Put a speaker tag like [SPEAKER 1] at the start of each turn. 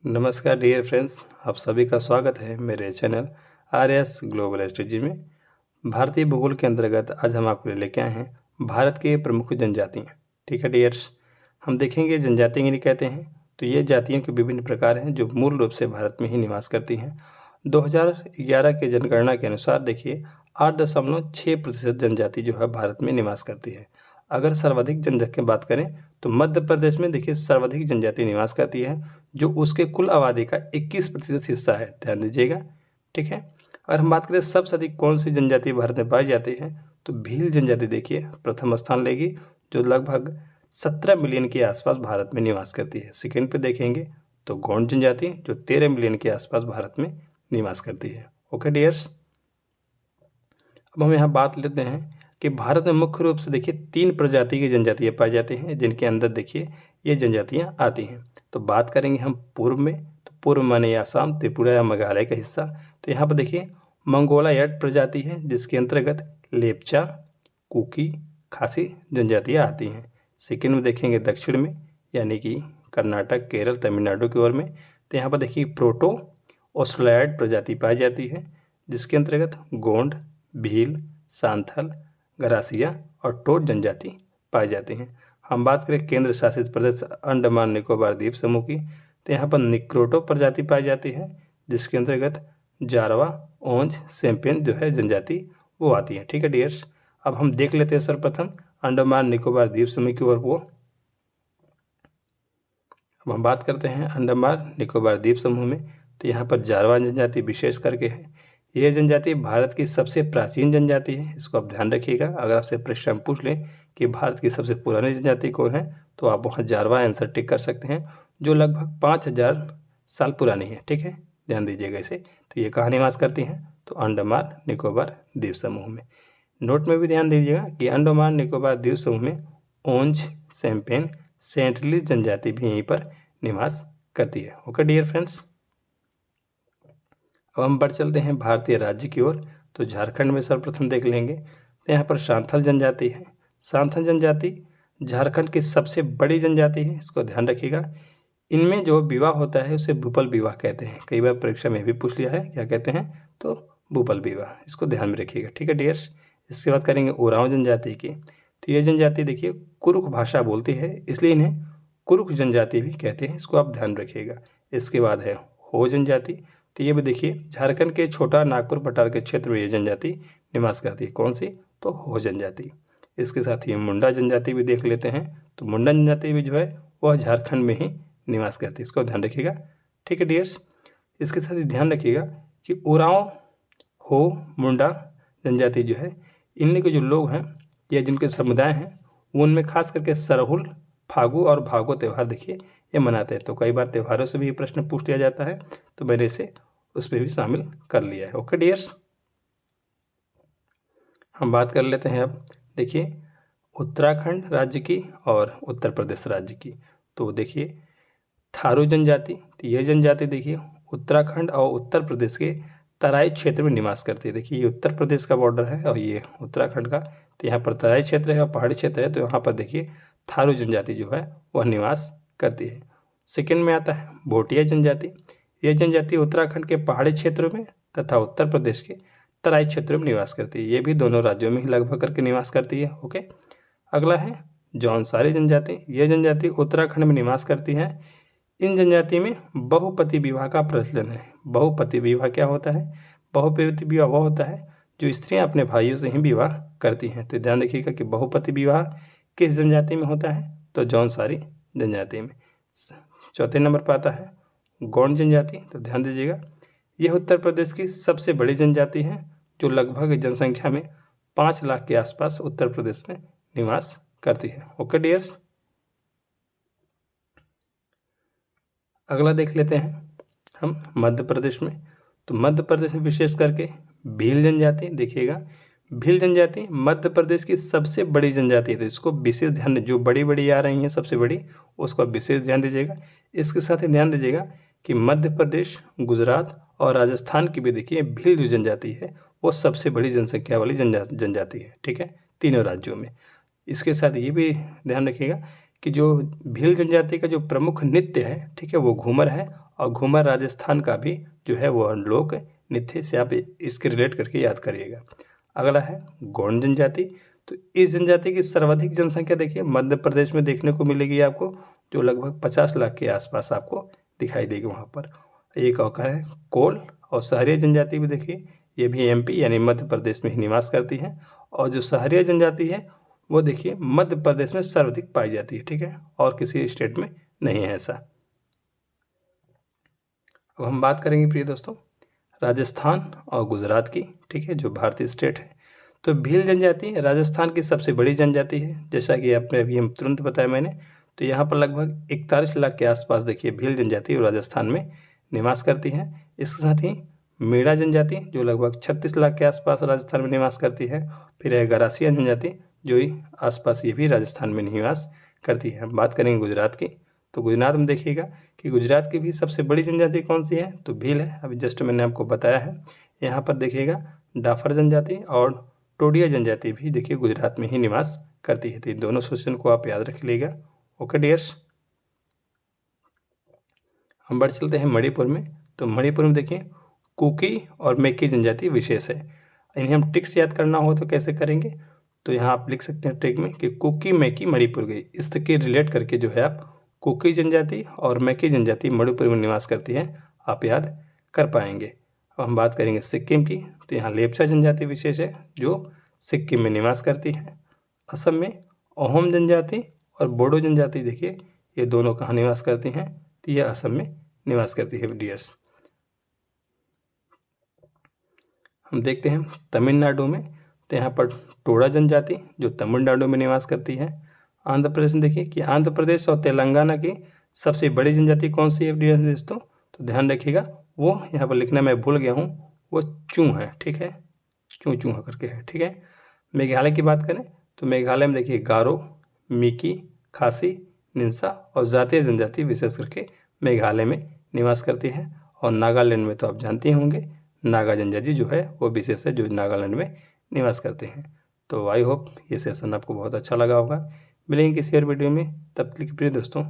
[SPEAKER 1] नमस्कार dear friends, आप सभी का स्वागत है मेरे चैनल आर.एस. ग्लोबल स्ट्रेटजी में। भारतीय भूगोल के अंतर्गत आज हम आपके लिए लेके आए हैं भारत के प्रमुख जनजातियाँ। ठीक है डियर्स, हम देखेंगे जनजातियाँ किन्हें कहते हैं। तो ये जातियों के विभिन्न प्रकार हैं जो मूल रूप से भारत में ही निवास करती हैं। 2011 के जनगणना के अनुसार देखिए 8.6% जनजाति जो है भारत में निवास करती है। अगर सर्वाधिक जनजाति की बात करें तो मध्य प्रदेश में देखिए सर्वाधिक जनजाति निवास करती है, जो उसके कुल आबादी का 21% हिस्सा है। ध्यान दीजिएगा, ठीक है। अगर हम बात करें सबसे अधिक कौन सी जनजाति भारत में पाई जाती है तो भील जनजाति देखिए प्रथम स्थान लेगी, जो लगभग 17 मिलियन के आसपास भारत में निवास करती है। सेकेंड पे देखेंगे तो गोंड जनजाति जो 13 मिलियन के आसपास भारत में निवास करती है। ओके डियर्स, अब हम यहाँ बात लेते हैं कि भारत में मुख्य रूप से देखिए 3 प्रजाति की जनजातियाँ पाई जाती हैं, जिनके अंदर देखिए ये जनजातियाँ आती हैं। तो बात करेंगे हम पूर्व में, तो पूर्व माने आसाम, त्रिपुरा या मेघालय का हिस्सा। तो यहाँ पर देखिए मंगोलायड प्रजाति है, जिसके अंतर्गत लेप्चा, कुकी, खासी जनजातियाँ आती हैं। सेकेंड में देखेंगे दक्षिण में, यानी कि कर्नाटक, केरल, तमिलनाडु की ओर में। तो यहाँ पर देखिए प्रोटो ऑस्ट्रेलियाड प्रजाति पाई जाती है, जिसके अंतर्गत गोंड, भील, सांथल, गरासिया और टोट जनजाति पाई जाती हैं। हम बात करें केंद्र शासित प्रदेश अंडमान निकोबार द्वीप समूह की, तो यहाँ पर निक्रोटो प्रजाति पाई जाती है, जिसके अंतर्गत जारवा, ओंज, सेम्पियन जो है जनजाति वो आती है। ठीक है डियर्स, अब हम देख लेते हैं सर्वप्रथम अंडमान निकोबार द्वीप समूह की ओर वो। अब हम बात करते हैं अंडमान निकोबार द्वीप समूह में, तो यहाँ पर जारवा जनजाति विशेष करके है। यह जनजाति भारत की सबसे प्राचीन जनजाति है, इसको आप ध्यान रखिएगा। अगर आपसे प्रश्न पूछ लें कि भारत की सबसे पुरानी जनजाति कौन है, तो आप वहाँ जारवा आंसर टिक कर सकते हैं, जो लगभग 5000 साल पुरानी है। ठीक है, ध्यान दीजिएगा इसे। तो ये कहाँ निवास करती हैं, तो अंडमान निकोबार द्वीप समूह में। नोट में भी ध्यान दीजिएगा कि अंडमान निकोबार द्वीप समूह में ओंज, सेम्पेन, सेंटलिस जनजाति भी यहीं पर निवास करती है। ओके डियर फ्रेंड्स, अब हम बढ़ चलते हैं भारतीय राज्य की ओर। तो झारखंड में सर्वप्रथम देख लेंगे, तो यहाँ पर सांथल जनजाति है। सांथल जनजाति झारखंड की सबसे बड़ी जनजाति है, इसको ध्यान रखिएगा। इनमें जो विवाह होता है उसे भूपल विवाह कहते हैं। कई बार परीक्षा में भी पूछ लिया है, क्या कहते हैं, तो भूपल विवाह, इसको ध्यान में रखिएगा। ठीक है डियर्स, इसके बाद करेंगे ओरांव जनजाति की। तो ये जनजाति देखिए कुरुख भाषा बोलती है, इसलिए इन्हें कुरुख जनजाति भी कहते हैं, इसको आप ध्यान रखिएगा। इसके बाद है हो जनजाति। तो ये भी देखिए झारखंड के छोटा नागपुर पठार के क्षेत्र में ये जनजाति निवास करती है। कौन सी, तो हो जनजाति। इसके साथ ही मुंडा जनजाति भी देख लेते हैं। तो मुंडा जनजाति भी जो है वह झारखंड में ही निवास करती है, इसको ध्यान रखिएगा। ठीक है डियर्स, इसके साथ ही ध्यान रखिएगा कि ओरांव, हो, मुंडा जनजाति जो है, इनमें के जो लोग हैं या जिनके समुदाय हैं, वो उनमें खास करके सरहुल, फागु और भागो त्यौहार देखिए ये मनाते हैं। तो कई बार त्योहारों से भी प्रश्न पूछ लिया जाता है, तो मैंने इसे उस पर भी शामिल कर लिया है। ओके डियर्स, हम बात कर लेते हैं अब देखिए उत्तराखंड राज्य की और उत्तर प्रदेश राज्य की। तो देखिए थारू जनजाति, तो यह जनजाति देखिए उत्तराखंड और उत्तर प्रदेश के तराई क्षेत्र में निवास करती है। देखिए ये उत्तर प्रदेश का बॉर्डर है और ये उत्तराखंड का। तो यहाँ पर तराई क्षेत्र है और पहाड़ी क्षेत्र है, तो यहाँ पर देखिए थारू जनजाति जो है वह निवास करती है। सेकंड में आता है भोटिया जनजाति। यह जनजाति उत्तराखंड के पहाड़ी क्षेत्रों में तथा उत्तर प्रदेश के तराई क्षेत्रों में निवास करती है। ये भी दोनों राज्यों में ही लगभग करके निवास करती है। ओके, अगला है जौनसारी जनजाति। यह जनजाति उत्तराखंड में निवास करती है। इन जनजाति में बहुपति विवाह का प्रचलन है। बहुपति विवाह क्या होता है, बहुपति विवाह वह होता है जो स्त्रियां अपने भाइयों से ही विवाह करती हैं। तो ध्यान रखिएगा कि बहुपति विवाह किस जनजाति में होता है, तो जौनसारी जनजाति में। चौथे नंबर पर आता है गौंड जनजाति। तो ध्यान दीजिएगा यह उत्तर प्रदेश की सबसे बड़ी जनजाति है, जो लगभग जनसंख्या में 5 लाख के आसपास उत्तर प्रदेश में निवास करती है। ओके डियर्स, अगला देख लेते हैं हम मध्य प्रदेश में। तो मध्य प्रदेश में विशेष करके भील जनजाति देखिएगा। भील जनजाति मध्य प्रदेश की सबसे बड़ी जनजाति है, तो इसको विशेष ध्यान, जो बड़ी बड़ी आ रही हैं सबसे बड़ी, उसको विशेष ध्यान दीजिएगा। इसके साथ ही ध्यान दीजिएगा कि मध्य प्रदेश, गुजरात और राजस्थान की भी देखिए भील जो जनजाति है वो सबसे बड़ी जनसंख्या वाली जनजाति है। ठीक है, तीनों राज्यों में। इसके साथ ये भी ध्यान रखिएगा कि जो भील जनजाति का जो प्रमुख नृत्य है, ठीक है, वो घूमर है और घूमर राजस्थान का भी जो है वो लोक नृत्य से आप इसके रिलेट करके याद करिएगा। अगला है गोंड जनजाति। तो इस जनजाति की सर्वाधिक जनसंख्या देखिए मध्य प्रदेश में देखने को मिलेगी आपको, जो लगभग 50 लाख के आसपास आपको दिखाई देगी वहाँ पर। एक और है कोल और सहरिया जनजाति भी देखिए, ये भी एमपी यानी मध्य प्रदेश में ही निवास करती है। और जो सहरिया जनजाति है वो देखिए मध्य प्रदेश में सर्वाधिक पाई जाती है, ठीक है, और किसी स्टेट में नहीं है ऐसा। अब हम बात करेंगे प्रिय दोस्तों राजस्थान और गुजरात की, ठीक है, जो भारतीय स्टेट है। तो भील जनजाति राजस्थान की सबसे बड़ी जनजाति है, जैसा कि आपने अभी हम तुरंत बताया मैंने। तो यहाँ पर लगभग 41 लाख के आसपास देखिए भील जनजाति राजस्थान में निवास करती है। इसके साथ ही मीणा जनजाति जो लगभग 36 लाख के आसपास राजस्थान में निवास करती है। फिर है गरासिया जनजाति जो आसपास ये भी राजस्थान में निवास करती है। हम बात करेंगे गुजरात की, तो गुजरात में देखिएगा कि गुजरात की भी सबसे बड़ी जनजाति कौन सी है, तो भील है, अभी जस्ट मैंने आपको बताया है। यहाँ पर देखिएगा डाफर जनजाति और टोडिया जनजाति भी देखिए गुजरात में ही निवास करती है। तो इन दोनों क्वेश्चन को आप याद रख लीजिएगा। ओके डियर्स, हम बढ़ चलते हैं मणिपुर में। तो मणिपुर में देखिए कुकी और मेकी जनजाति विशेष है। इन्हें हम ट्रिक्स याद करना हो तो कैसे करेंगे, तो यहाँ आप लिख सकते हैं ट्रिक में कि कुकी मेकी मणिपुर गई, इसके रिलेट करके जो है आप कुकी जनजाति और मेकी जनजाति मणिपुर में निवास करती है आप याद कर पाएंगे। अब हम बात करेंगे सिक्किम की, तो यहाँ लेप्चा जनजाति विशेष है जो सिक्किम में निवास करती है। असम में अहोम जनजाति और बोडो जनजाति देखिए ये दोनों कहाँ निवास करती हैं, तो ये असम में निवास करती है डियर्स। हम देखते हैं तमिलनाडु में, तो यहाँ पर टोडा जनजाति जो तमिलनाडु में निवास करती है। आंध्र प्रदेश में देखिए कि आंध्र प्रदेश और तेलंगाना की सबसे बड़ी जनजाति कौन सी है दोस्तों, तो ध्यान रखिएगा वो यहाँ पर लिखना मैं भूल गया हूँ, वो चू है, ठीक है, चू चूहा करके है, ठीक है। मेघालय की बात करें तो मेघालय में देखिए गारो, मिकी, खासी, निंसा और जातीय जनजाति विशेष करके मेघालय में निवास करती है। और नागालैंड में तो आप जानते ही होंगे नागा जनजाति जो है वो विशेष है जो नागालैंड में निवास करते हैं। तो आई होप ये सेशन आपको बहुत अच्छा लगा होगा। मिलेंगे किसी और वीडियो में, तब तक के प्रिय दोस्तों